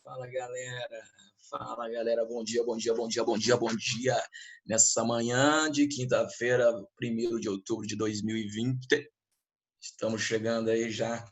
Fala, galera. Fala, galera. Bom dia, bom dia, bom dia, bom dia, bom dia. Nessa manhã de quinta-feira, 1º de outubro de 2020. Estamos chegando aí já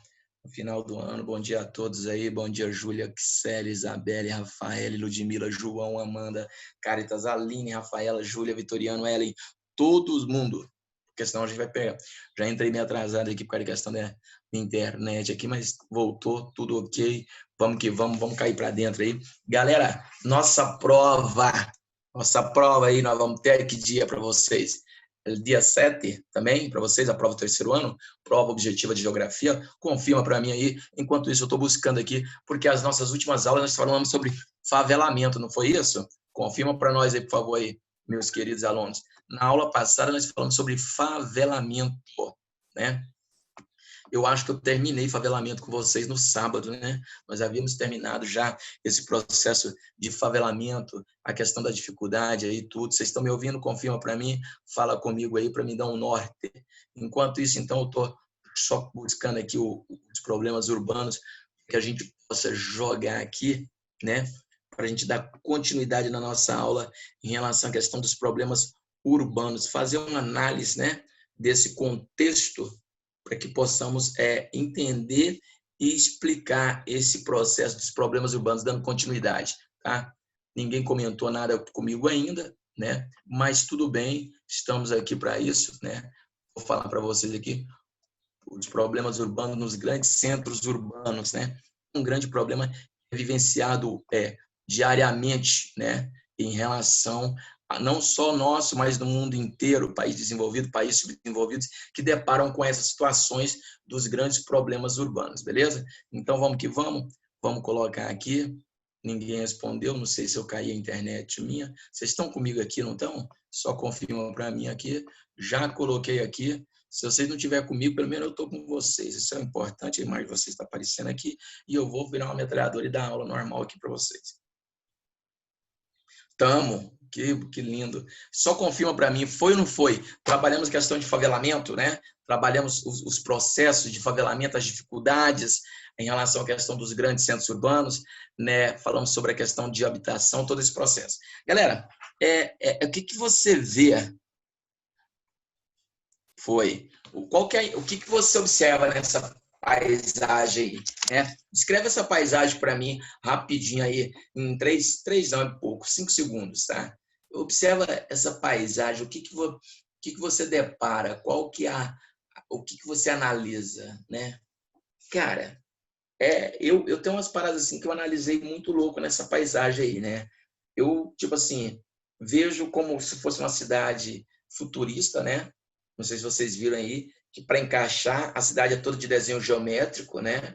no final do ano. Bom dia a todos aí. Bom dia, Júlia, Xeli, Isabelle, Rafael, Ludmila, João, Amanda, Caritas, Aline, Rafaela, Júlia, Vitoriano, Ellen, todo mundo. Porque senão a gente vai pegar. Já entrei meio atrasado aqui por causa da questão da internet aqui, mas voltou, tudo ok. Vamos que vamos cair para dentro aí. Galera, nossa prova aí, nós vamos ter que dia para vocês? Dia 7 também, para vocês, a prova do terceiro ano, prova objetiva de geografia. Confirma para mim aí. Enquanto isso, eu estou buscando aqui, porque as nossas últimas aulas nós falamos sobre favelamento, não foi isso? Confirma para nós aí, por favor, aí, meus queridos alunos. Na aula passada, nós falamos sobre favelamento, né? Eu acho que eu terminei favelamento com vocês no sábado, né? Nós havíamos terminado já esse processo de favelamento, a questão da dificuldade aí, tudo. Vocês estão me ouvindo? Confirma para mim, fala comigo aí para me dar um norte. Enquanto isso, então, eu estou só buscando aqui os problemas urbanos que a gente possa jogar aqui, né? Para a gente dar continuidade na nossa aula em relação à questão dos problemas urbanos, fazer uma análise, né, desse contexto para que possamos entender e explicar esse processo dos problemas urbanos, dando continuidade. Tá? Ninguém comentou nada comigo ainda, né? Mas tudo bem, estamos aqui para isso. Né? Vou falar para vocês aqui os problemas urbanos nos grandes centros urbanos. Né? Um grande problema vivenciado diariamente, né? Em relação não só nosso, mas do mundo inteiro, país desenvolvido, países subdesenvolvidos, que deparam com essas situações dos grandes problemas urbanos, beleza? Então, vamos que vamos. Vamos colocar aqui. Ninguém respondeu, não sei se eu caí a internet minha. Vocês estão comigo aqui, não estão? Só confirma para mim aqui. Já coloquei aqui. Se vocês não estiverem comigo, pelo menos eu estou com vocês. Isso é importante, a imagem de vocês está aparecendo aqui. E eu vou virar uma metralhadora e dar aula normal aqui para vocês. Tamo, que lindo. Só confirma para mim, foi ou não foi? Trabalhamos questão de favelamento, né? Trabalhamos os processos de favelamento, as dificuldades em relação à questão dos grandes centros urbanos, né? Falamos sobre a questão de habitação, todo esse processo. Galera, o que você vê? Foi. O que você observa nessa paisagem aí, né? Descreve essa paisagem para mim rapidinho aí, em 5 segundos, tá? Observa essa paisagem, o que você depara, o que você analisa, né? Cara, eu tenho umas paradas assim que eu analisei muito louco nessa paisagem aí, né? Eu, tipo assim, vejo como se fosse uma cidade futurista, né? Não sei se vocês viram aí, que para encaixar a cidade é toda de desenho geométrico, né?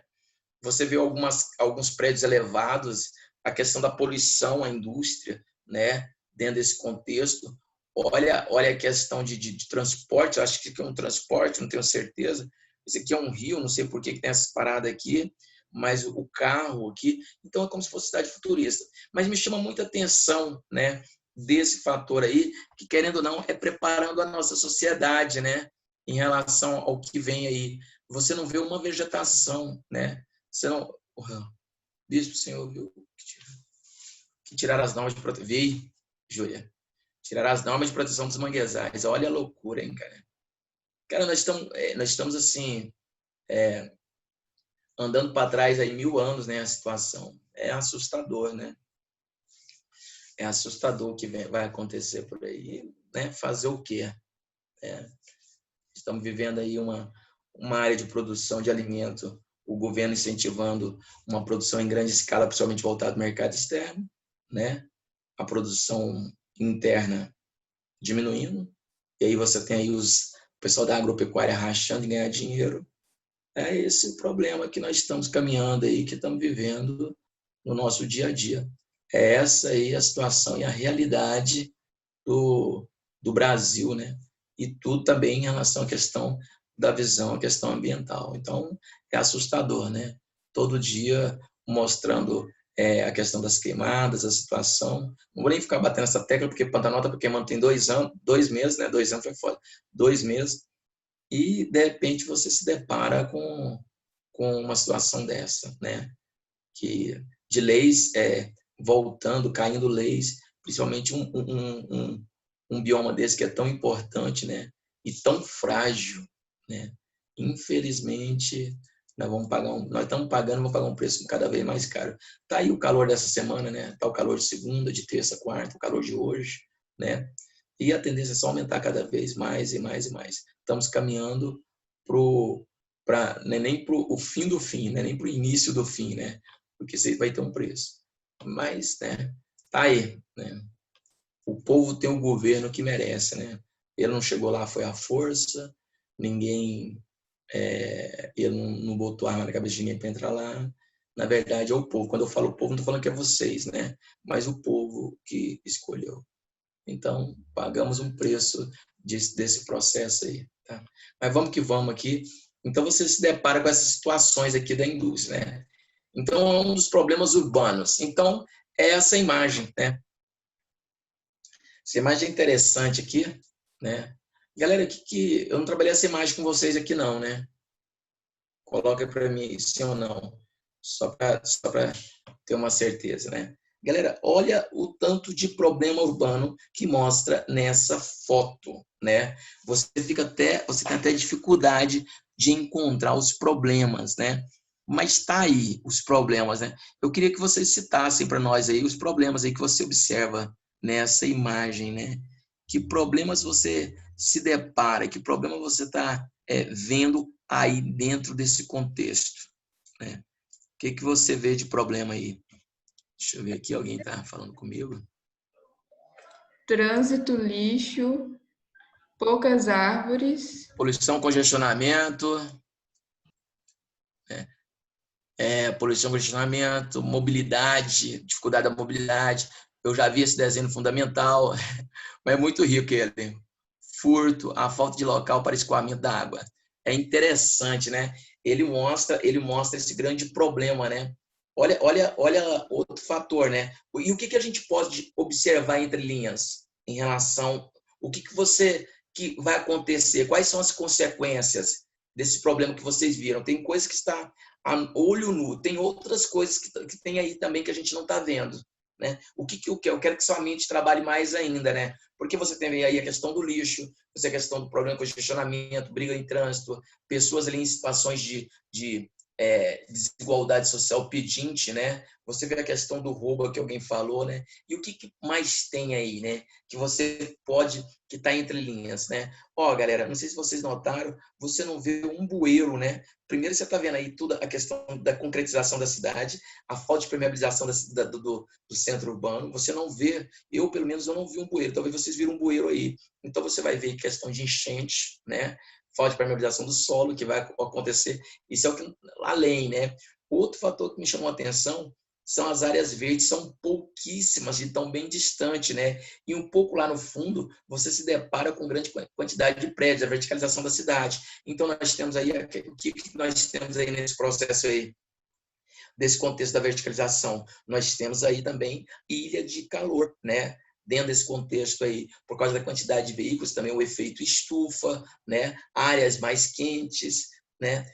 Você vê alguns prédios elevados, a questão da poluição, a indústria, né? Dentro desse contexto. Olha a questão de transporte, eu acho que aqui é um transporte, não tenho certeza. Esse aqui é um rio, não sei por que tem essa parada aqui, mas o carro aqui, então é como se fosse cidade futurista. Mas me chama muita atenção, né? Desse fator aí, que querendo ou não, é preparando a nossa sociedade, né? Em relação ao que vem aí. Você não vê uma vegetação, né? Você não... Bispo, senhor, viu? Que tiraram as normas de proteção. Júlia. Tiraram as normas de proteção dos manguezais. Olha a loucura, hein, cara? Cara, nós estamos assim, andando para trás aí 1000 anos, né? A situação. É assustador, né? É assustador o que vai acontecer por aí, né? Fazer o quê? Estamos vivendo aí uma área de produção de alimento, o governo incentivando uma produção em grande escala, principalmente voltada ao mercado externo, né? A produção interna diminuindo, e aí você tem aí o pessoal da agropecuária rachando em ganhar dinheiro. É esse o problema que nós estamos caminhando aí, que estamos vivendo no nosso dia a dia. É essa aí a situação e a realidade do Brasil, né? E tudo também em relação à questão da visão, à questão ambiental. Então, é assustador, né? Todo dia mostrando a questão das queimadas, a situação. Não vou nem ficar batendo essa tecla, porque Pantanal porque mantém 2 anos, 2 meses, né? 2 anos foi foda. 2 meses. E, de repente, você se depara com uma situação dessa, né? Que de leis voltando, caindo leis, principalmente um bioma desse que é tão importante, né? E tão frágil, né? Infelizmente, nós estamos pagando, vamos pagar um preço cada vez mais caro. Tá aí o calor dessa semana, né? Tá o calor de segunda, de terça, quarta, o calor de hoje, né? E a tendência é só aumentar cada vez mais e mais e mais. Estamos caminhando para nem para o fim do fim, né? Nem para o início do fim, né? Porque isso aí vai ter um preço. Mas, né? Tá aí, né? O povo tem um governo que merece, né? Ele não chegou lá, foi à força, ninguém, ele não botou arma na cabeça de ninguém para entrar lá. Na verdade, é o povo. Quando eu falo povo, não estou falando que é vocês, né? Mas o povo que escolheu. Então, pagamos um preço desse processo aí. Tá? Mas vamos que vamos aqui. Então, você se depara com essas situações aqui da indústria, né? Então, é um dos problemas urbanos. Então, é essa imagem, né? Essa imagem é interessante aqui, né? Galera, que eu não trabalhei essa imagem com vocês aqui não, né? Coloca para mim sim ou não, só para ter uma certeza, né? Galera, olha o tanto de problema urbano que mostra nessa foto, né? Você tem até dificuldade de encontrar os problemas, né? Mas tá aí os problemas, né? Eu queria que vocês citassem para nós aí os problemas aí que você observa nessa imagem, né? Que problemas você se depara, que problema você está vendo aí dentro desse contexto, né? O que você vê de problema aí? Deixa eu ver aqui, alguém está falando comigo? Trânsito, lixo, poucas árvores. Poluição, congestionamento, poluição, congestionamento, mobilidade, dificuldade da mobilidade. Eu já vi esse desenho fundamental, mas é muito rico ele. Furto, a falta de local para escoamento da água. É interessante, né? Ele mostra esse grande problema, né? Olha outro fator, né? E o que a gente pode observar entre linhas em relação o que vai acontecer? Quais são as consequências desse problema que vocês viram? Tem coisas que está a olho nu, tem outras coisas que tem aí também que a gente não está vendo, né? O que eu quero? Eu quero que sua mente trabalhe mais ainda, né? Porque você tem aí a questão do lixo, você tem a questão do problema com o congestionamento, briga em trânsito, pessoas ali em situações de desigualdade social pedinte, né? Você vê a questão do roubo que alguém falou, né? E o que mais tem aí, né? Que você que está entre linhas, né? Ó, galera, não sei se vocês notaram, você não vê um bueiro, né? Primeiro você está vendo aí toda a questão da concretização da cidade, a falta de permeabilização do centro urbano. Você não vê, pelo menos eu não vi um bueiro. Talvez vocês viram um bueiro aí. Então você vai ver questão de enchente, né? Falta de permeabilização do solo que vai acontecer. Isso é o que além, né? Outro fator que me chamou a atenção são as áreas verdes, são pouquíssimas e estão bem distantes, né? E um pouco lá no fundo, você se depara com grande quantidade de prédios, a verticalização da cidade. Então, nós temos aí, o que nós temos aí nesse processo aí, desse contexto da verticalização? Nós temos aí também ilha de calor, né? Dentro desse contexto aí, por causa da quantidade de veículos, também o efeito estufa, né? Áreas mais quentes, né?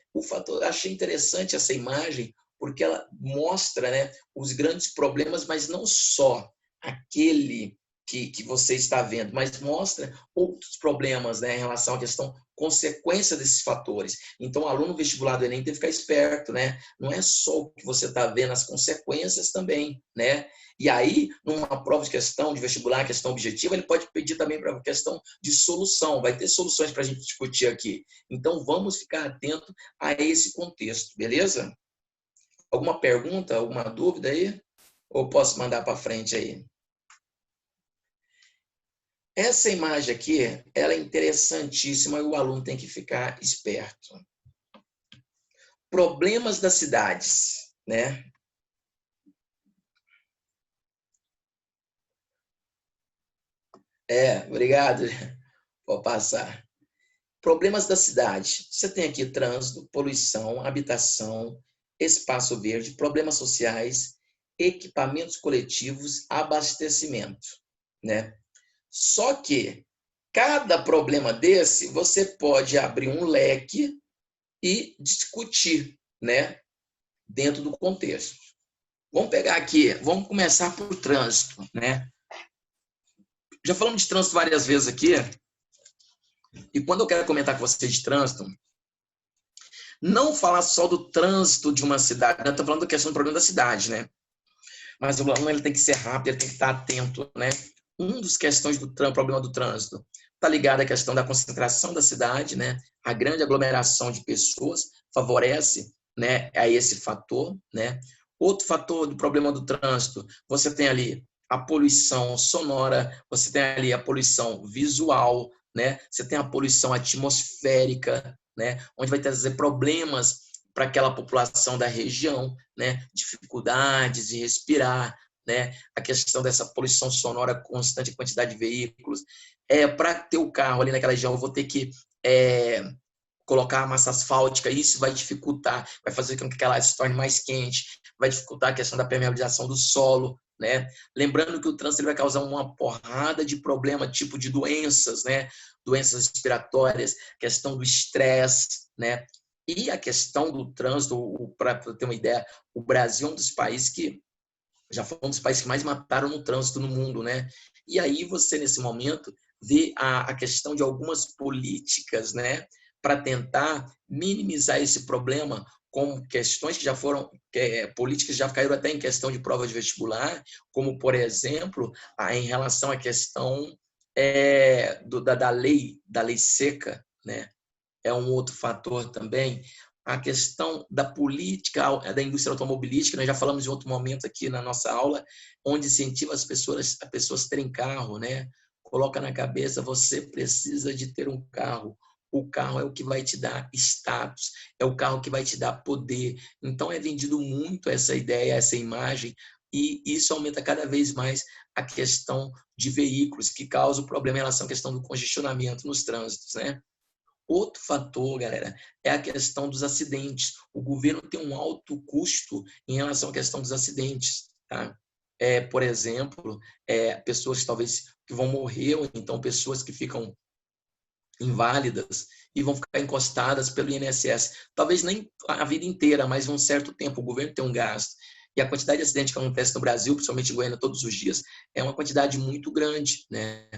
Achei interessante essa imagem, porque ela mostra, né, os grandes problemas, mas não só aquele que você está vendo, mas mostra outros problemas, né, em relação à questão consequência desses fatores. Então, o aluno vestibular do Enem tem que ficar esperto, né? Não é só o que você está vendo, as consequências também, né? E aí, numa prova de questão de vestibular, questão objetiva, ele pode pedir também para a questão de solução. Vai ter soluções para a gente discutir aqui. Então, vamos ficar atento a esse contexto, beleza? Alguma pergunta, alguma dúvida aí? Ou posso mandar para frente aí? Essa imagem aqui, ela é interessantíssima e o aluno tem que ficar esperto. Problemas das cidades, né? Obrigado. Vou passar. Problemas da cidade. Você tem aqui trânsito, poluição, habitação, espaço verde, problemas sociais, equipamentos coletivos, abastecimento, né? Só que cada problema desse, você pode abrir um leque e discutir, né, dentro do contexto. Vamos pegar aqui, vamos começar por trânsito, né? Já falamos de trânsito várias vezes aqui, e quando eu quero comentar com vocês de trânsito, não falar só do trânsito de uma cidade, eu estou falando da questão do problema da cidade, né? Mas o aluno ele tem que ser rápido, ele tem que estar atento, né? Um dos questões do problema do trânsito está ligado à questão da concentração da cidade, né? A grande aglomeração de pessoas favorece, né, a esse fator, né? Outro fator do problema do trânsito, você tem ali a poluição sonora, você tem ali a poluição visual, né? Você tem a poluição atmosférica, né? Onde vai trazer problemas para aquela população da região, né? Dificuldades de respirar, né? A questão dessa poluição sonora constante, quantidade de veículos. Para ter o carro ali naquela região, eu vou ter que colocar a massa asfáltica, isso vai dificultar, vai fazer com que ela se torne mais quente, vai dificultar a questão da permeabilização do solo, né? Lembrando que o trânsito vai causar uma porrada de problema, tipo de doenças, né? Doenças respiratórias, questão do estresse, né? E a questão do trânsito, para ter uma ideia, o Brasil é um dos países que já foi um dos países que mais mataram no trânsito no mundo, né? E aí você, nesse momento, vê a questão de algumas políticas, né? Para tentar minimizar esse problema, com questões que já foram, políticas que já caíram até em questão de prova de vestibular, como, por exemplo, em relação à questão da lei seca, né? É um outro fator também. A questão da política, da indústria automobilística, nós já falamos em outro momento aqui na nossa aula, onde incentiva as pessoas a terem carro, né? Coloca na cabeça, você precisa de ter um carro. O carro é o que vai te dar status, é o carro que vai te dar poder. Então é vendido muito essa ideia, essa imagem, e isso aumenta cada vez mais a questão de veículos, que causa o problema em relação à questão do congestionamento nos trânsitos, né? Outro fator, galera, é a questão dos acidentes. O governo tem um alto custo em relação à questão dos acidentes, tá? Por exemplo, pessoas que talvez que vão morrer, ou então pessoas que ficam inválidas e vão ficar encostadas pelo INSS. Talvez nem a vida inteira, mas um certo tempo. O governo tem um gasto. E a quantidade de acidentes que acontece no Brasil, principalmente em Goiânia, todos os dias, é uma quantidade muito grande, né?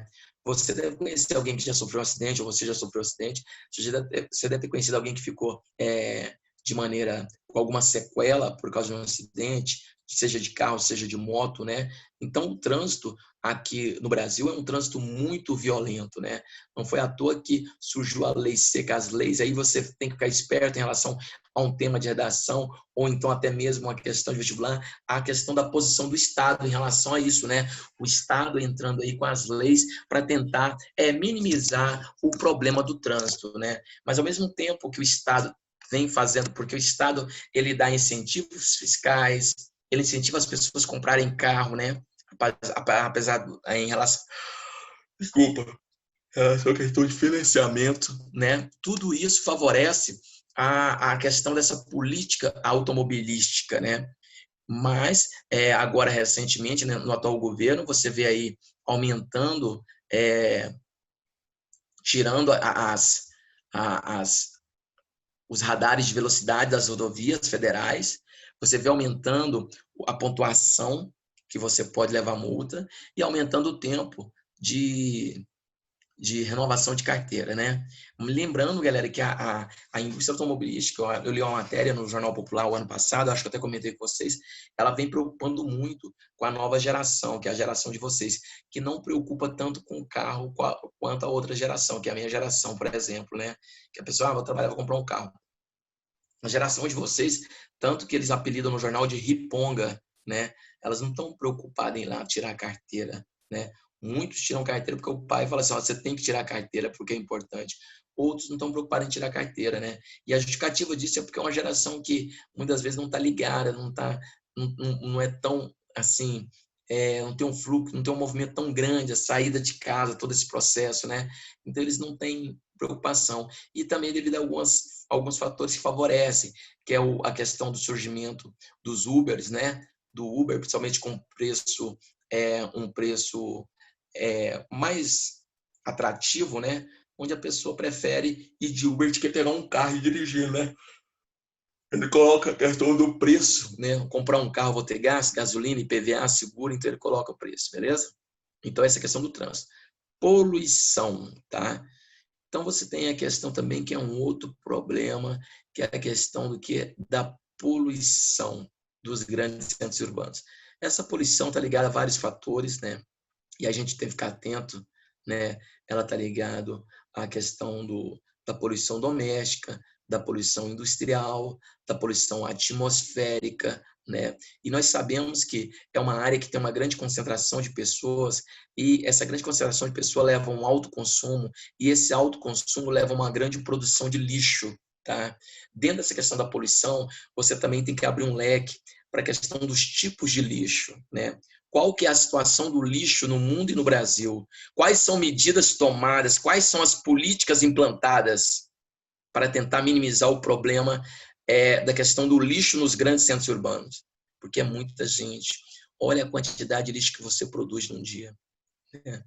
Você deve conhecer alguém que já sofreu um acidente, ou você já sofreu um acidente, você deve ter conhecido alguém que ficou de maneira, com alguma sequela por causa de um acidente, seja de carro, seja de moto, né? Então, o trânsito aqui no Brasil é um trânsito muito violento, né? Não foi à toa que surgiu a lei seca, as leis, aí você tem que ficar esperto em relação a um tema de redação, ou então até mesmo uma questão de vestibular, a questão da posição do Estado em relação a isso, né? O Estado entrando aí com as leis para tentar minimizar o problema do trânsito, né? Mas ao mesmo tempo que o Estado vem fazendo, porque o Estado ele dá incentivos fiscais, ele incentiva as pessoas a comprarem carro, né? Apesar em relação, desculpa, essa questão de financiamento, né? Tudo isso favorece a questão dessa política automobilística, né? Mas agora recentemente, né, no atual governo, você vê aí aumentando, tirando os radares de velocidade das rodovias federais, você vê aumentando a pontuação que você pode levar multa e aumentando o tempo de renovação de carteira, né? Lembrando, galera, que a indústria automobilística, eu li uma matéria no Jornal Popular o ano passado, acho que eu até comentei com vocês, ela vem preocupando muito com a nova geração, que é a geração de vocês, que não preocupa tanto com o carro quanto a outra geração, que é a minha geração, por exemplo, né? Que a pessoa, vou trabalhar, vou comprar um carro. A geração de vocês, tanto que eles apelidam no jornal de riponga, né? Elas não estão preocupadas em ir lá tirar a carteira, né? Muitos tiram carteira porque o pai fala assim, ó, você tem que tirar a carteira porque é importante. Outros não estão preocupados em tirar a carteira, né? E a justificativa disso é porque é uma geração que muitas vezes não está ligada, não é tão assim, não tem um fluxo, não tem um movimento tão grande, a saída de casa, todo esse processo, né? Então eles não têm preocupação. E também devido a alguns fatores que favorecem, que é a questão do surgimento dos Ubers, né? Do Uber, principalmente com um preço mais atrativo, né? Onde a pessoa prefere ir de Uber do que pegar um carro e dirigir, né? Ele coloca a questão do preço, né? Comprar um carro, vou ter gás, gasolina, IPVA, seguro, então ele coloca o preço, beleza? Então, essa é a questão do trânsito. Poluição, tá? Então, você tem a questão também que é um outro problema, que é a questão do que? Da poluição dos grandes centros urbanos. Essa poluição está ligada a vários fatores, né? E a gente tem que ficar atento, né? Ela está ligada à questão da poluição doméstica, da poluição industrial, da poluição atmosférica, né? E nós sabemos que é uma área que tem uma grande concentração de pessoas e essa grande concentração de pessoas leva a um alto consumo e esse alto consumo leva a uma grande produção de lixo, tá? Dentro dessa questão da poluição, você também tem que abrir um leque para a questão dos tipos de lixo, né? Qual que é a situação do lixo no mundo e no Brasil? Quais são medidas tomadas? Quais são as políticas implantadas para tentar minimizar o problema da questão do lixo nos grandes centros urbanos? Porque é muita gente. Olha a quantidade de lixo que você produz num dia. Né?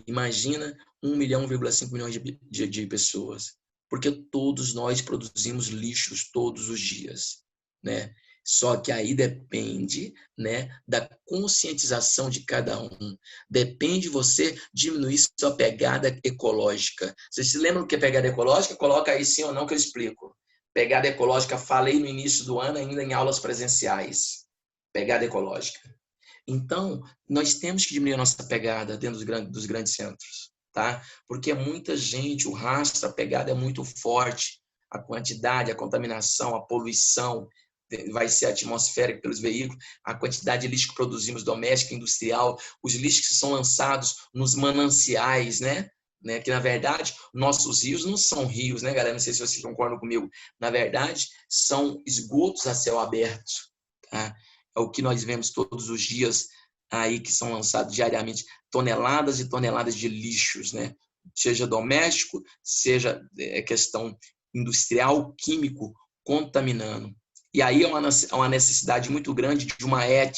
Imagina 1,5 milhão de pessoas. Porque todos nós produzimos lixos todos os dias. Né? Só que aí depende, né, da conscientização de cada um. Depende de você diminuir sua pegada ecológica. Vocês se lembram do que é pegada ecológica? Coloca aí sim ou não que eu explico. Pegada ecológica, falei no início do ano ainda em aulas presenciais. Pegada ecológica. Então, nós temos que diminuir a nossa pegada dentro dos grandes centros, tá? Porque é muita gente, o rastro, a pegada é muito forte. A quantidade, a contaminação, a poluição vai ser atmosférica pelos veículos, a quantidade de lixo que produzimos doméstico, industrial, os lixos que são lançados nos mananciais, né? Que na verdade nossos rios não são rios, né, galera? Não sei se vocês concordam comigo. Na verdade, são esgotos a céu aberto, tá? É o que nós vemos todos os dias aí que são lançados diariamente toneladas e toneladas de lixos, né? Seja doméstico, seja questão industrial, químico, contaminando. E aí é uma necessidade muito grande de uma ET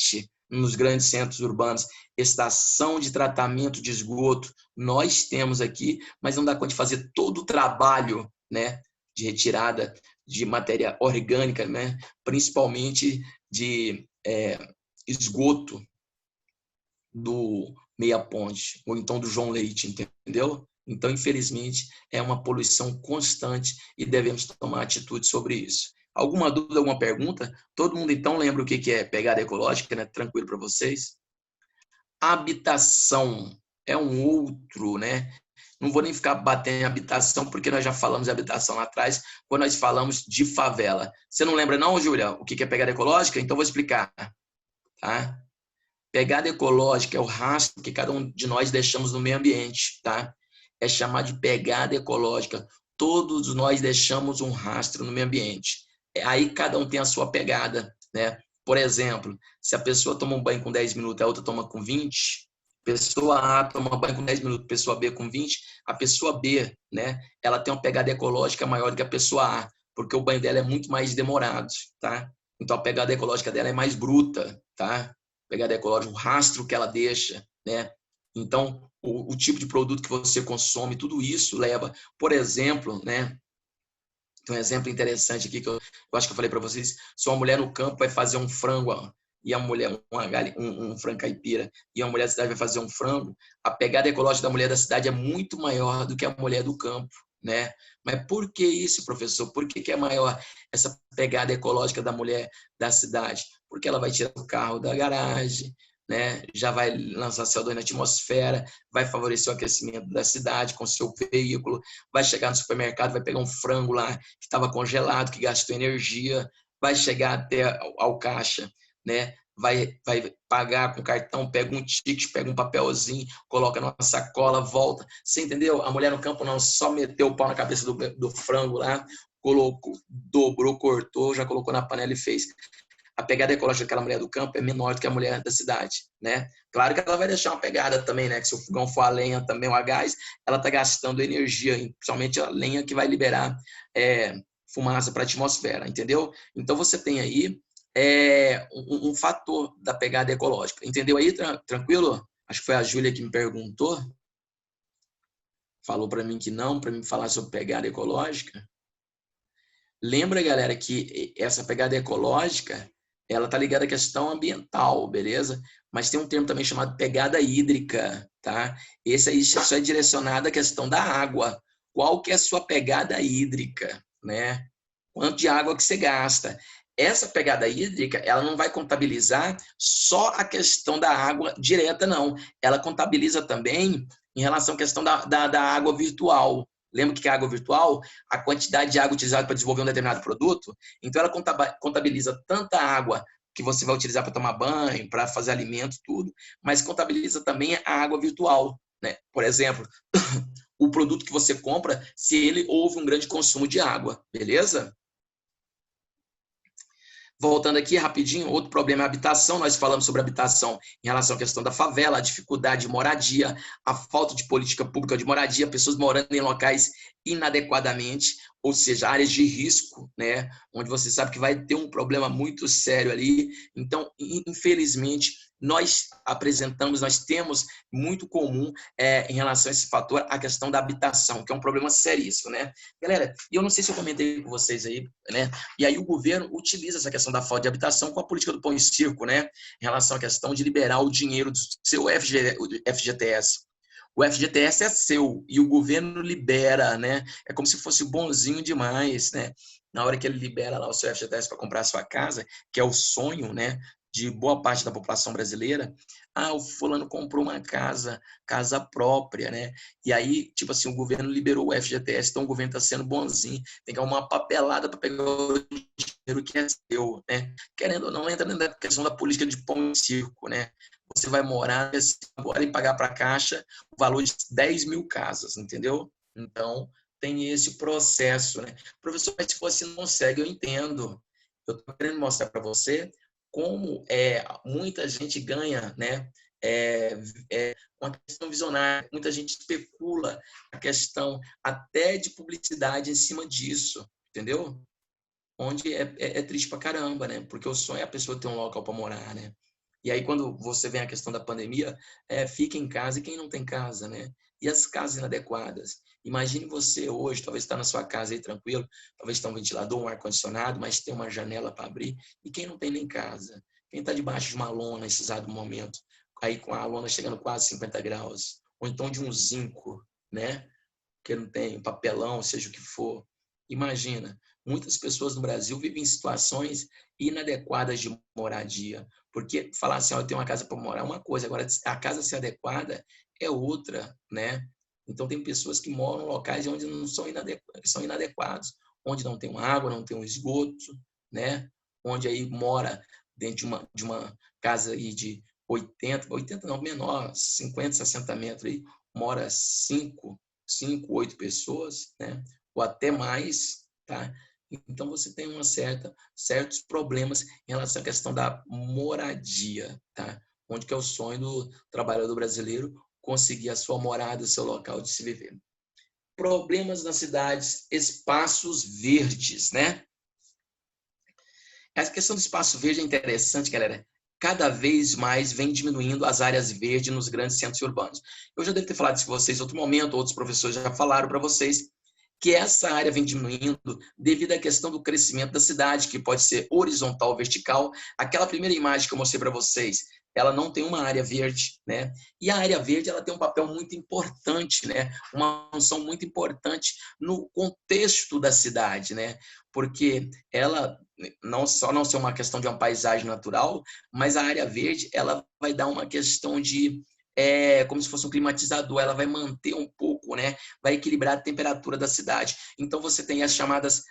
nos grandes centros urbanos, estação de tratamento de esgoto. Nós temos aqui, mas não dá conta de fazer todo o trabalho, né, de retirada de matéria orgânica, né, principalmente de esgoto do Meia Ponte, ou então do João Leite, entendeu? Então, infelizmente, é uma poluição constante e devemos tomar atitude sobre isso. Alguma dúvida, alguma pergunta? Todo mundo, então, lembra o que é pegada ecológica, né? Tranquilo para vocês? Habitação é um outro, né? Não vou nem ficar batendo em habitação, porque nós já falamos de habitação lá atrás, quando nós falamos de favela. Você não lembra não, Júlia, o que é pegada ecológica? Então, vou explicar. Tá? Pegada ecológica é o rastro que cada um de nós deixamos no meio ambiente. Tá? É chamado de pegada ecológica. Todos nós deixamos um rastro no meio ambiente. Aí cada um tem a sua pegada. Né? Por exemplo, se a pessoa toma um banho com 10 minutos, a outra toma com 20, pessoa A toma banho com 10 minutos, pessoa B com 20, a pessoa B, né, ela tem uma pegada ecológica maior do que a pessoa A, porque o banho dela é muito mais demorado, tá? Então a pegada ecológica dela é mais bruta, tá? A pegada ecológica, o rastro que ela deixa, né? Então, o tipo de produto que você consome, tudo isso leva, por exemplo, né? Tem um exemplo interessante aqui que eu acho que eu falei para vocês. Se uma mulher no campo vai fazer um frango, e a mulher, um frango caipira, e a mulher da cidade vai fazer um frango, a pegada ecológica da mulher da cidade é muito maior do que a mulher do campo, né? Mas por que isso, professor? Por que é maior essa pegada ecológica da mulher da cidade? Porque ela vai tirar o carro da garagem, né? Já vai lançar CO2 na atmosfera, vai favorecer o aquecimento da cidade com seu veículo, vai chegar no supermercado, vai pegar um frango lá que estava congelado, que gastou energia, vai chegar até ao caixa, né? Vai pagar com cartão, pega um ticket, pega um papelzinho, coloca numa sacola, volta. Você entendeu? A mulher no campo não só meteu o pau na cabeça do frango lá, colocou, dobrou, cortou, já colocou na panela e fez. A pegada ecológica daquela mulher do campo é menor do que a mulher da cidade, né? Claro que ela vai deixar uma pegada também, né? Que se o fogão for a lenha também ou a gás, ela está gastando energia, principalmente a lenha que vai liberar fumaça para a atmosfera, entendeu? Então você tem aí um fator da pegada ecológica. Entendeu aí? Tranquilo? Acho que foi a Júlia que me perguntou. Falou para mim que não, para mim falar sobre pegada ecológica. Lembra, galera, que essa pegada ecológica, ela tá ligada à questão ambiental, beleza? Mas tem um termo também chamado pegada hídrica, tá? Esse aí só é direcionado à questão da água. Qual que é a sua pegada hídrica, né? Quanto de água que você gasta. Essa pegada hídrica, ela não vai contabilizar só a questão da água direta, não. Ela contabiliza também em relação à questão da água virtual. Lembra que a água virtual, a quantidade de água utilizada para desenvolver um determinado produto, então ela contabiliza tanta água que você vai utilizar para tomar banho, para fazer alimento, tudo, mas contabiliza também a água virtual, né? Por exemplo, o produto que você compra, se ele houve um grande consumo de água, beleza? Voltando aqui rapidinho, outro problema é a habitação. Nós falamos sobre habitação em relação à questão da favela, a dificuldade de moradia, a falta de política pública de moradia, pessoas morando em locais inadequadamente, ou seja, áreas de risco, né, onde você sabe que vai ter um problema muito sério ali. Então, infelizmente, nós temos muito comum em relação a esse fator, a questão da habitação, que é um problema seríssimo, né? Galera, e eu não sei se eu comentei com vocês aí, né? E aí o governo utiliza essa questão da falta de habitação com a política do pão e circo, né? Em relação à questão de liberar o dinheiro do seu FGTS. O FGTS é seu e o governo libera, né? É como se fosse bonzinho demais, né? Na hora que ele libera lá o seu FGTS para comprar a sua casa, que é o sonho, né, de boa parte da população brasileira, o fulano comprou uma casa própria, né? E aí, tipo assim, o governo liberou o FGTS, então o governo está sendo bonzinho, tem que arrumar uma papelada para pegar o dinheiro que é seu, né? Querendo ou não, entra na questão da política de pão e circo, né? Você vai morar agora e pagar para a Caixa o valor de 10 mil casas, entendeu? Então, tem esse processo, né? Professor, mas se você não consegue, eu entendo. Eu estou querendo mostrar para você como muita gente ganha, né? Uma questão visionária, muita gente especula a questão até de publicidade em cima disso, entendeu? Onde é triste pra caramba, né? Porque o sonho é a pessoa ter um local para morar, né? E aí, quando você vem a questão da pandemia, fica em casa e quem não tem casa, né? E as casas inadequadas. Imagine você hoje, talvez está na sua casa aí tranquilo, talvez tenha um ventilador, um ar-condicionado, mas tem uma janela para abrir, e quem não tem nem casa? Quem está debaixo de uma lona nesse exato momento, aí com a lona chegando quase 50 graus, ou então de um zinco, né? Que não tem papelão, seja o que for. Imagina, muitas pessoas no Brasil vivem em situações inadequadas de moradia, porque falar assim, eu tenho uma casa para morar é uma coisa, agora a casa ser adequada é outra, né? Então tem pessoas que moram em locais onde não são inadequados, onde não tem água, não tem um esgoto, né? Onde aí mora dentro de uma casa aí de 80 não, menor, 50, 60 metros aí, mora 5, 8 pessoas, né? Ou até mais, tá? Então você tem certos problemas em relação à questão da moradia, tá? Onde que é o sonho do trabalhador brasileiro conseguir a sua morada, o seu local de se viver. Problemas nas cidades, espaços verdes, né? Essa questão do espaço verde é interessante, galera. Cada vez mais vem diminuindo as áreas verdes nos grandes centros urbanos. Eu já devo ter falado isso com vocês em outro momento, outros professores já falaram para vocês, que essa área vem diminuindo devido à questão do crescimento da cidade, que pode ser horizontal ou vertical. Aquela primeira imagem que eu mostrei para vocês, ela não tem uma área verde, né? E a área verde, ela tem um papel muito importante, né? Uma função muito importante no contexto da cidade, né? Porque ela não ser uma questão de uma paisagem natural, mas a área verde, ela vai dar uma questão de como se fosse um climatizador, ela vai manter um pouco, né? Vai equilibrar a temperatura da cidade. Então você tem as chamadas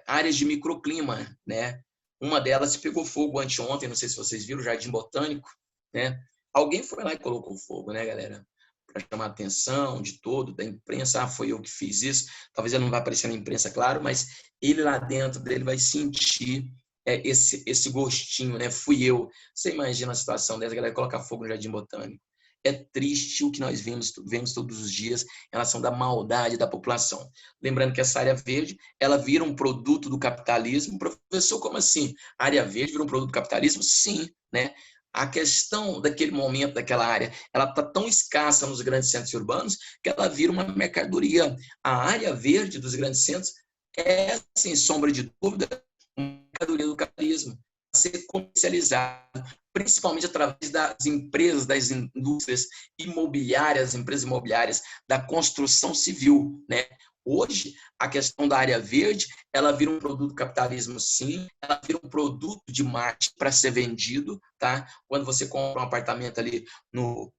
áreas de microclima, né? Uma delas pegou fogo anteontem, não sei se vocês viram, o Jardim Botânico, né? Alguém foi lá e colocou fogo, né, galera? Para chamar a atenção de todo, da imprensa, foi eu que fiz isso. Talvez ele não vá aparecer na imprensa, claro, mas ele lá dentro dele vai sentir esse gostinho, né? Fui eu. Você imagina a situação dessa, galera, colocar fogo no Jardim Botânico. É triste o que nós vemos todos os dias em relação da maldade da população. Lembrando que essa área verde, ela vira um produto do capitalismo. Professor, como assim? A área verde vira um produto do capitalismo? Sim, né? A questão daquele momento, daquela área, ela está tão escassa nos grandes centros urbanos que ela vira uma mercadoria. A área verde dos grandes centros é, sem sombra de dúvida, uma mercadoria do capitalismo a ser comercializado, principalmente através das empresas, das indústrias imobiliárias, empresas imobiliárias, da construção civil, né? Hoje, a questão da área verde, ela vira um produto do capitalismo, sim, ela vira um produto de marketing para ser vendido, tá? Quando você compra um apartamento ali no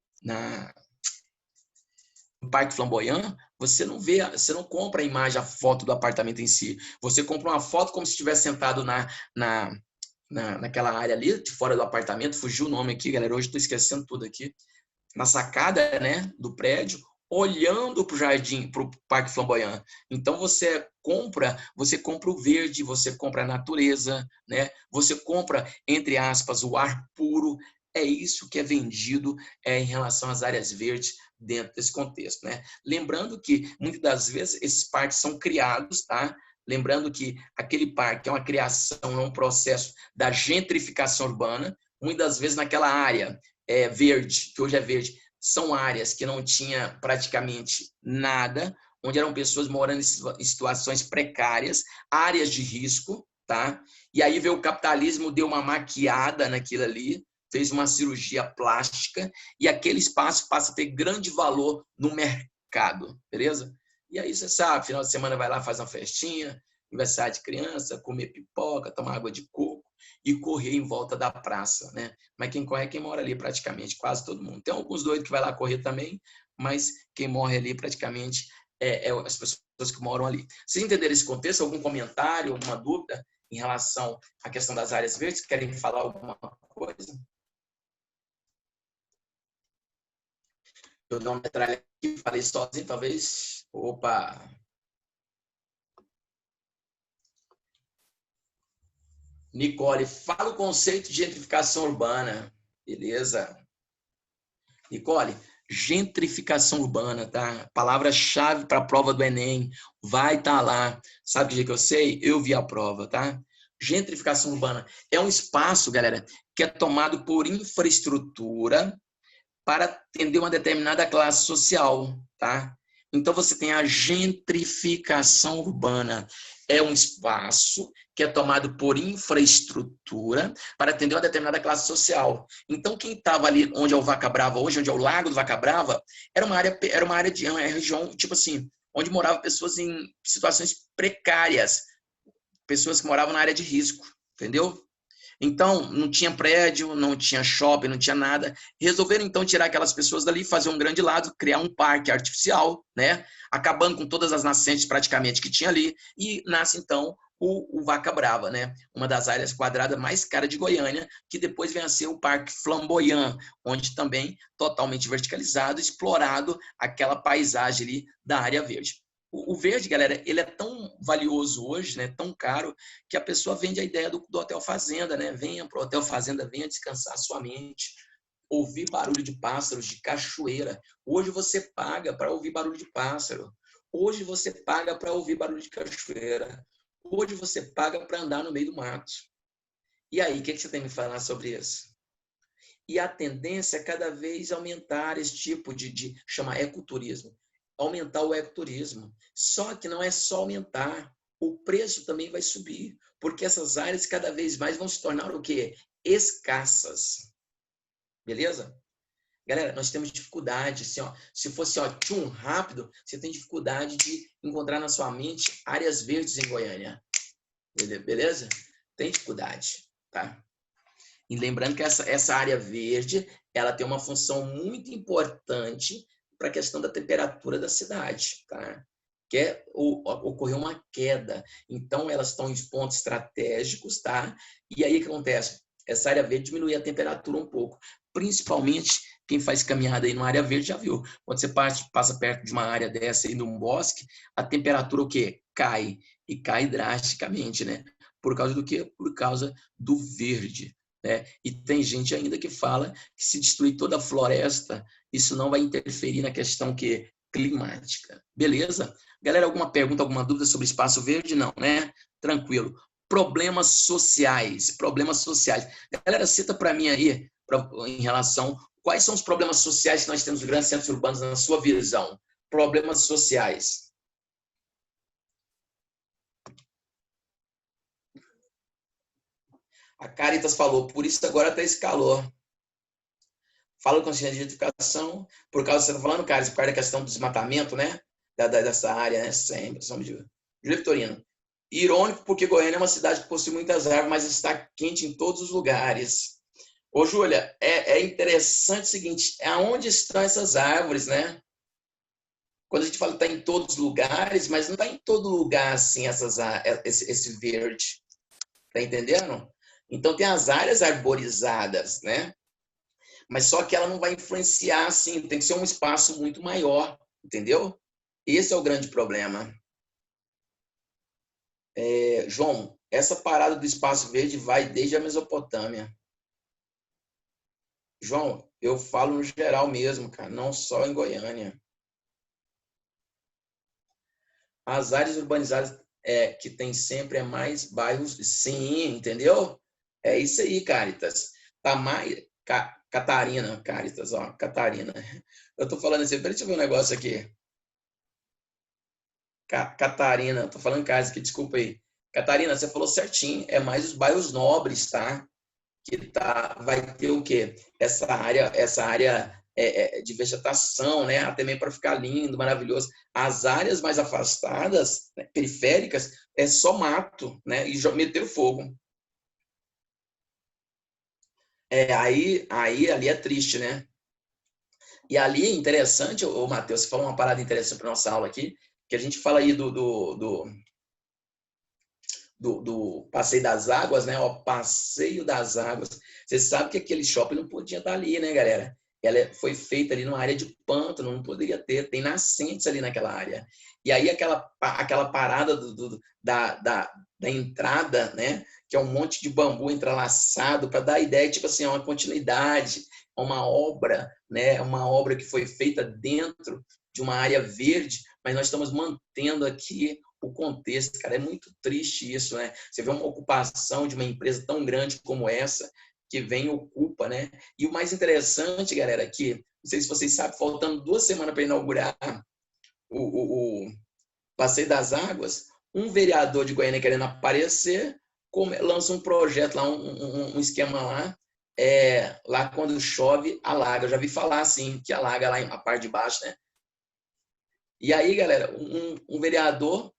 Parque Flamboyant, você não vê, você não compra a imagem, a foto do apartamento em si. Você compra uma foto como se estivesse sentado naquela área ali, de fora do apartamento. Fugiu o nome aqui, galera. Hoje estou esquecendo tudo aqui. Na sacada, né, do prédio, olhando para o jardim, para o Parque Flamboyant. Então você compra o verde, você compra a natureza, né? Você compra, entre aspas, o ar puro. É isso que é vendido em relação às áreas verdes dentro desse contexto, né? Lembrando que muitas das vezes esses parques são criados, tá? Lembrando que aquele parque é uma criação, é um processo da gentrificação urbana. Muitas das vezes naquela área verde, que hoje é verde, são áreas que não tinha praticamente nada, onde eram pessoas morando em situações precárias, áreas de risco, tá? E aí veio o capitalismo, deu uma maquiada naquilo ali, fez uma cirurgia plástica e aquele espaço passa a ter grande valor no mercado, beleza? E aí você sabe, final de semana vai lá, faz uma festinha, aniversário de criança, comer pipoca, tomar água de coco e correr em volta da praça, né? Mas quem corre é quem mora ali praticamente, quase todo mundo. Tem alguns doidos que vai lá correr também, mas quem morre ali praticamente é as pessoas que moram ali. Vocês entenderam esse contexto? Algum comentário, alguma dúvida em relação à questão das áreas verdes? Querem falar alguma coisa? Eu dou uma metralha aqui, falei sozinho, talvez. Opa! Nicole, fala o conceito de gentrificação urbana. Beleza. Nicole, gentrificação urbana, tá? Palavra-chave para a prova do Enem. Vai estar lá. Sabe o que eu sei? Eu vi a prova, tá? Gentrificação urbana é um espaço, galera, que é tomado por infraestrutura para atender uma determinada classe social, tá? Então você tem a gentrificação urbana. É um espaço que é tomado por infraestrutura para atender uma determinada classe social. Então quem estava ali onde é o Vaca Brava hoje, onde é o Lago do Vaca Brava, era uma área de uma região tipo assim, onde moravam pessoas em situações precárias, pessoas que moravam na área de risco, entendeu? Então, não tinha prédio, não tinha shopping, não tinha nada. Resolveram, então, tirar aquelas pessoas dali, fazer um grande lado, criar um parque artificial, né? Acabando com todas as nascentes praticamente que tinha ali. E nasce, então, o Vaca Brava, né? Uma das áreas quadradas mais caras de Goiânia, que depois vem a ser o Parque Flamboyant, onde também totalmente verticalizado, explorado aquela paisagem ali da área verde. O verde, galera, ele é tão valioso hoje, né, tão caro, que a pessoa vende a ideia do Hotel Fazenda, né? Venha para o Hotel Fazenda, venha descansar a sua mente, ouvir barulho de pássaros, de cachoeira. Hoje você paga para ouvir barulho de pássaro. Hoje você paga para ouvir barulho de cachoeira. Hoje você paga para andar no meio do mato. E aí, o que você tem me falar sobre isso? E a tendência é cada vez aumentar esse tipo de chama ecoturismo. Aumentar o ecoturismo. Só que não é só aumentar, o preço também vai subir, porque essas áreas cada vez mais vão se tornar o quê? Escassas. Beleza? Galera, nós temos dificuldade, assim, ó, se fosse tchum, rápido, você tem dificuldade de encontrar na sua mente áreas verdes em Goiânia. Beleza? Tem dificuldade, tá? E lembrando que essa área verde, ela tem uma função muito importante para a questão da temperatura da cidade, tá? Que é ocorrer uma queda. Então, elas estão em pontos estratégicos, tá? E aí o que acontece? Essa área verde diminui a temperatura um pouco. Principalmente, quem faz caminhada aí numa área verde já viu. Quando você passa perto de uma área dessa aí, num bosque, a temperatura o quê? Cai. E cai drasticamente, né? Por causa do quê? Por causa do verde. Né? E tem gente ainda que fala que se destruir toda a floresta, isso não vai interferir na questão climática. Beleza? Galera, alguma pergunta, alguma dúvida sobre espaço verde? Não, né? Tranquilo. Problemas sociais. Problemas sociais. Galera, cita para mim aí, em relação, quais são os problemas sociais que nós temos nos grandes centros urbanos, na sua visão? Problemas sociais. A Caritas falou, por isso agora tá esse calor. Fala com a gentrificação, por causa, você está falando, Caritas, por causa da questão do desmatamento, né? Dessa área, né? Sempre, somos de Júlio Vitorino. Irônico, porque Goiânia é uma cidade que possui muitas árvores, mas está quente em todos os lugares. Ô, Júlia, é interessante o seguinte, aonde estão essas árvores, né? Quando a gente fala que está em todos os lugares, mas não está em todo lugar, assim, esse verde. Tá entendendo? Então, tem as áreas arborizadas, né? Mas só que ela não vai influenciar, assim, tem que ser um espaço muito maior, entendeu? Esse é o grande problema. João, essa parada do espaço verde vai desde a Mesopotâmia. João, eu falo no geral mesmo, cara, não só em Goiânia. As áreas urbanizadas que tem sempre mais bairros, sim, entendeu? É isso aí, Caritas. Tá mais... Catarina, Caritas, ó, Catarina. Eu tô falando assim, deixa eu ver um negócio aqui. Catarina, tô falando Caritas aqui, desculpa aí. Catarina, você falou certinho, é mais os bairros nobres, tá? Que vai ter o quê? Essa área de vegetação, né? Até mesmo para ficar lindo, maravilhoso. As áreas mais afastadas, né, periféricas, é só mato, né? E meter fogo. Aí ali é triste, né? E ali é interessante, o Matheus, você falou uma parada interessante para nossa aula aqui, que a gente fala aí do Passeio das Águas, né? O Passeio das Águas. Você sabe que aquele shopping não podia estar ali, né, galera? Ela foi feita ali numa área de pântano, não poderia ter, tem nascentes ali naquela área. E aí aquela parada da entrada, né? Que é um monte de bambu entrelaçado para dar a ideia, tipo assim, uma continuidade, uma obra, né? Uma obra que foi feita dentro de uma área verde, mas nós estamos mantendo aqui o contexto, cara, é muito triste isso, né? Você vê uma ocupação de uma empresa tão grande como essa, que vem e ocupa, né? E o mais interessante, galera, é que, não sei se vocês sabem, faltando 2 semanas para inaugurar o Passeio das Águas, um vereador de Goiânia querendo aparecer, lança um projeto lá, um esquema lá, lá quando chove, alaga. Eu já vi falar assim, que alaga lá a parte de baixo, né? E aí, galera, um vereador,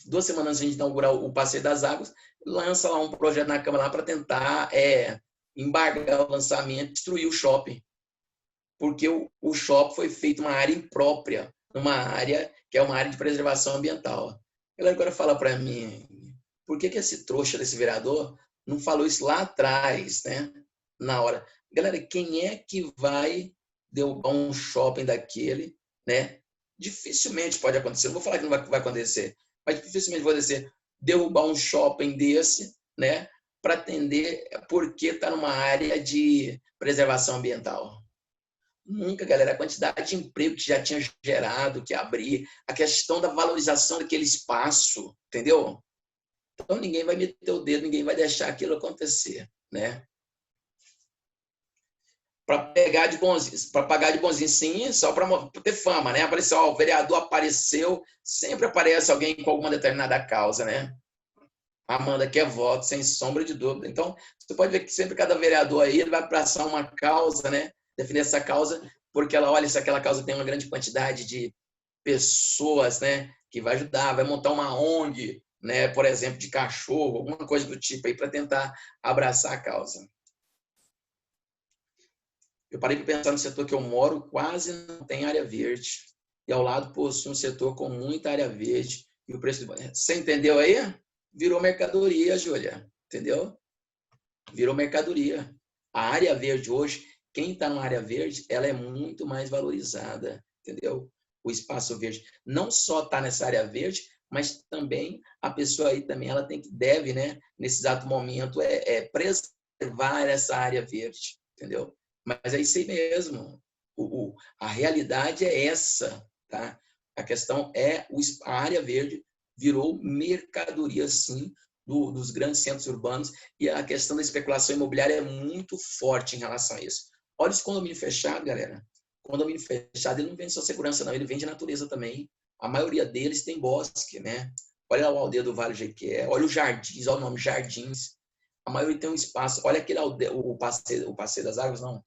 2 semanas antes de inaugurar o Passeio das Águas, lança lá um projeto na Câmara para tentar embargar o lançamento, destruir o shopping. Porque o shopping foi feito uma área imprópria, uma área que é uma área de preservação ambiental. Ele agora fala para mim, por que esse trouxa desse vereador não falou isso lá atrás, né? Na hora. Galera, quem é que vai derrubar um shopping daquele, né? Dificilmente pode acontecer. Não vou falar que não vai acontecer, mas dificilmente vai acontecer derrubar um shopping desse, né? Para atender porque está numa área de preservação ambiental. Nunca, galera. A quantidade de emprego que já tinha gerado, que abrir, a questão da valorização daquele espaço, entendeu? Então ninguém vai meter o dedo, ninguém vai deixar aquilo acontecer, né? Para pegar de bonzinho, para pagar de bonzinho, sim, só para ter fama, né? Apareceu, ó, o vereador apareceu, sempre aparece alguém com alguma determinada causa, né? Amanda quer voto, sem sombra de dúvida. Então, você pode ver que sempre cada vereador aí ele vai abraçar uma causa, né? Definir essa causa, porque ela olha se aquela causa tem uma grande quantidade de pessoas, né? Que vai ajudar, vai montar uma ONG, né? Por exemplo, de cachorro, alguma coisa do tipo aí, para tentar abraçar a causa. Eu parei para pensar no setor que eu moro, quase não tem área verde. E ao lado possui um setor com muita área verde. E o preço... Você entendeu aí? Virou mercadoria, Júlia. Entendeu? Virou mercadoria. A área verde hoje, quem está na área verde, ela é muito mais valorizada. Entendeu? O espaço verde. Não só está nessa área verde, mas também a pessoa aí também ela deve, né, nesse exato momento, preservar essa área verde. Entendeu? Mas é isso aí mesmo. A realidade é essa, tá? A questão é a área verde virou mercadoria, sim, dos grandes centros urbanos e a questão da especulação imobiliária é muito forte em relação a isso. Olha esse condomínio fechado, galera. Condomínio fechado, ele não vende só segurança, não. Ele vende natureza também. A maioria deles tem bosque, né? Olha o aldeia do Vale Jequié, olha os jardins, olha o nome, jardins. A maioria tem um espaço. Olha aquele aldeia, o passeio das águas, não.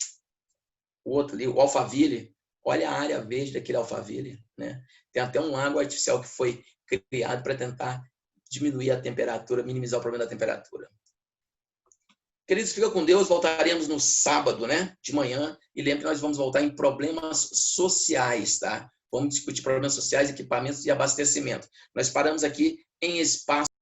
O outro ali, o Alphaville. Olha a área verde daquele Alphaville, né? Tem até um lago artificial que foi criado para tentar diminuir a temperatura, minimizar o problema da temperatura. Queridos, fica com Deus. Voltaremos no sábado, né? De manhã. E lembre que nós vamos voltar em problemas sociais, tá? Vamos discutir problemas sociais, equipamentos e abastecimento. Nós paramos aqui em espaço